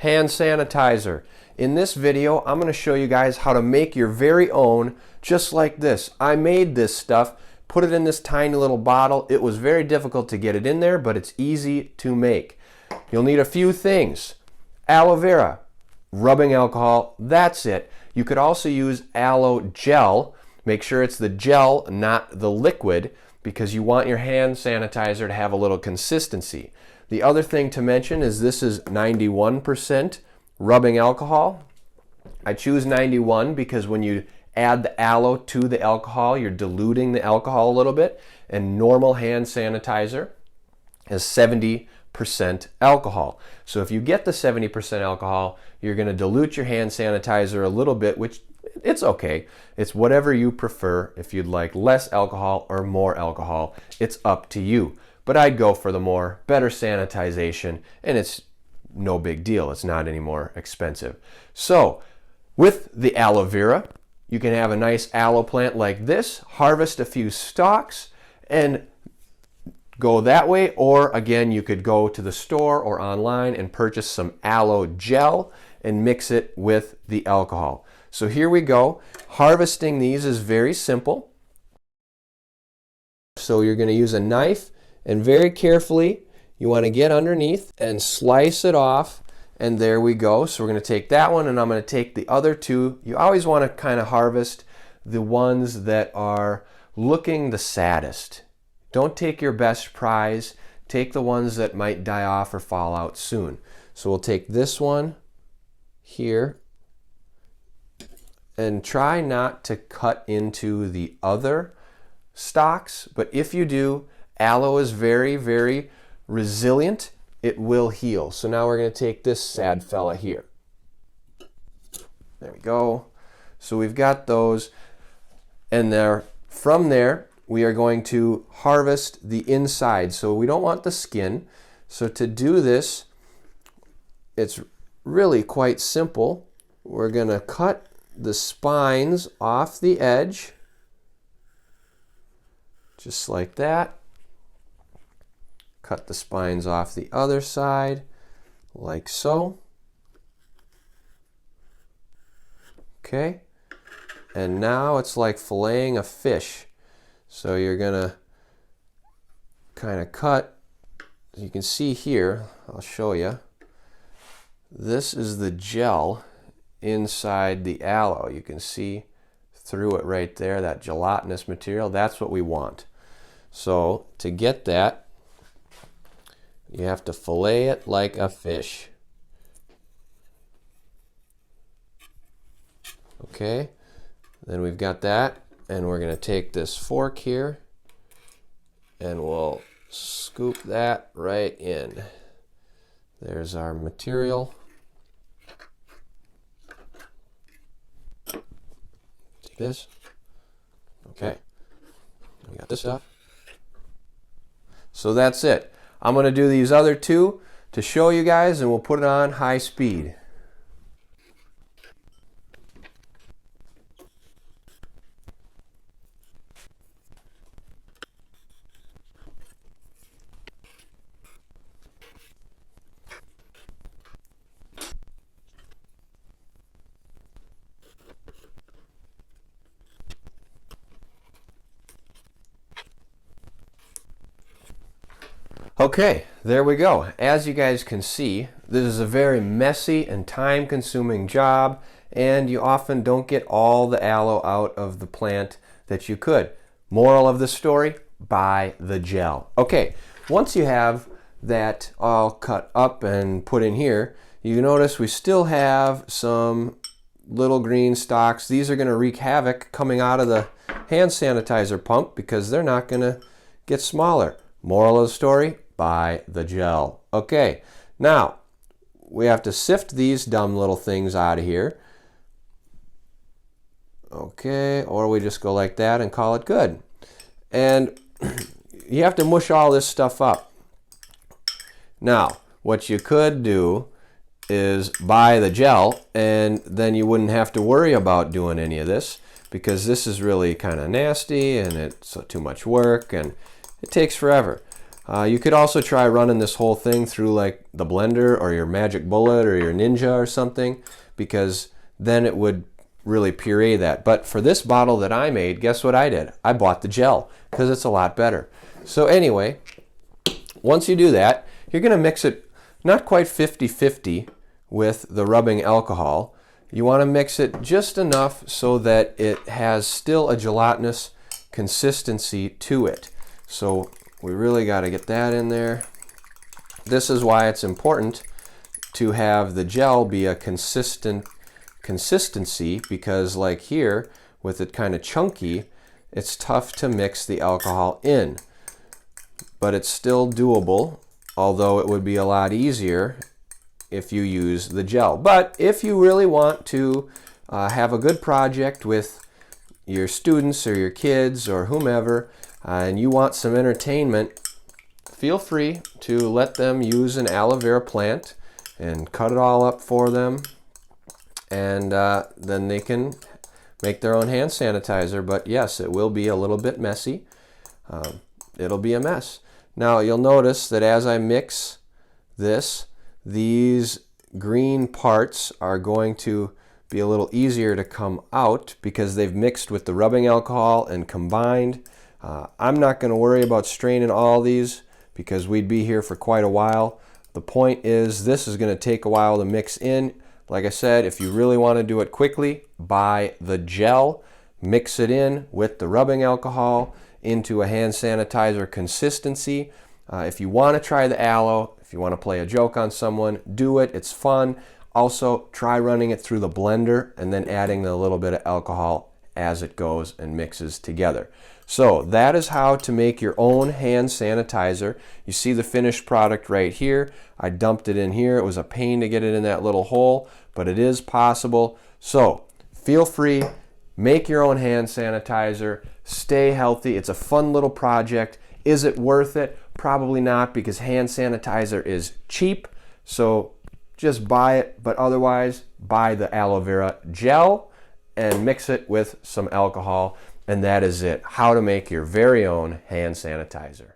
hand sanitizer. In this video, I'm going to show you guys how to make your very own, just like this. I made this stuff, put it in this tiny little bottle. It was very difficult to get it in there, but it's easy to make. You'll need a few things. Aloe vera, rubbing alcohol, that's it. You could also use aloe gel. Make sure it's the gel, not the liquid, because you want your hand sanitizer to have a little consistency. The other thing to mention is this is 91% rubbing alcohol. I choose 91 because when you add the aloe to the alcohol, you're diluting the alcohol a little bit, and normal hand sanitizer is 70% alcohol. So if you get the 70% alcohol, you're going to dilute your hand sanitizer a little bit, which it's okay. It's whatever you prefer. If you'd like less alcohol or more alcohol, it's up to you. But I'd go for the more, better sanitization, and it's no big deal. It's not any more expensive. So with the aloe vera, you can have a nice aloe plant like this, harvest a few stalks, and go that way. Or again, you could go to the store or online and purchase some aloe gel and mix it with the alcohol. So here we go. Harvesting these is very simple. So you're going to use a knife, and very carefully you want to get underneath and slice it off, and there we go. So we're going to take that one, and I'm going to take the other two. You always want to kind of harvest the ones that are looking the saddest. Don't take your best prize. Take the ones that might die off or fall out soon. So we'll take this one here, and try not to cut into the other stalks, but if you do, aloe is very, very resilient. It will heal. So now we're going to take this sad fella here. There we go. So we've got those, and from there we are going to harvest the inside. So we don't want the skin. So to do this, it's really quite simple. We're going to cut the spines off the edge, just like that. Cut the spines off the other side, like so. Okay, and now it's like filleting a fish. So you're gonna kind of cut, as you can see here, I'll show you. This is the gel inside the aloe. You can see through it right there, that gelatinous material. That's what we want. So to get that, you have to fillet it like a fish. Okay, then we've got that, and we're going to take this fork here and we'll scoop that right in. There's our material. Take this. Okay, we got this stuff. So that's it. I'm going to do these other two to show you guys, and we'll put it on high speed. Okay, there we go. As you guys can see, this is a very messy and time-consuming job, and you often don't get all the aloe out of the plant that you could. Moral of the story, buy the gel. Okay, once you have that all cut up and put in here, you notice we still have some little green stalks. These are going to wreak havoc coming out of the hand sanitizer pump because they're not going to get smaller. Moral of the story, buy the gel. Okay, now we have to sift these dumb little things out of here. Okay, or we just go like that and call it good. And you have to mush all this stuff up. Now, what you could do is buy the gel, and then you wouldn't have to worry about doing any of this, because this is really kind of nasty and it's too much work and it takes forever. You could also try running this whole thing through like the blender or your Magic Bullet or your Ninja or something, because then it would really puree that. But for this bottle that I made, guess what I did? I bought the gel because it's a lot better. So anyway, once you do that, you're going to mix it not quite 50-50 with the rubbing alcohol. You want to mix it just enough so that it has still a gelatinous consistency to it. So we really got to get that in there. This is why it's important to have the gel be a consistent consistency, because like here, with it kind of chunky, it's tough to mix the alcohol in. But it's still doable, although it would be a lot easier if you use the gel. But if you really want to have a good project with your students or your kids or whomever, and you want some entertainment, feel free to let them use an aloe vera plant and cut it all up for them, and then they can make their own hand sanitizer. But yes, it will be a little bit messy. It'll be a mess. Now you'll notice that as I mix this, these green parts are going to be a little easier to come out because they've mixed with the rubbing alcohol and combined. I'm not going to worry about straining all these because we'd be here for quite a while. The point is, this is going to take a while to mix in. Like I said, if you really want to do it quickly, buy the gel, mix it in with the rubbing alcohol into a hand sanitizer consistency. If you want to try the aloe, if you want to play a joke on someone, do it. It's fun. Also, try running it through the blender and then adding a little bit of alcohol as it goes and mixes together. So that is how to make your own hand sanitizer. You see the finished product right here. I dumped it in here. It was a pain to get it in that little hole, but it is possible. So feel free, make your own hand sanitizer, stay healthy. It's a fun little project. Is it worth it? Probably not, because hand sanitizer is cheap. So just buy it, but otherwise buy the aloe vera gel and mix it with some alcohol. And that is it. How to make your very own hand sanitizer.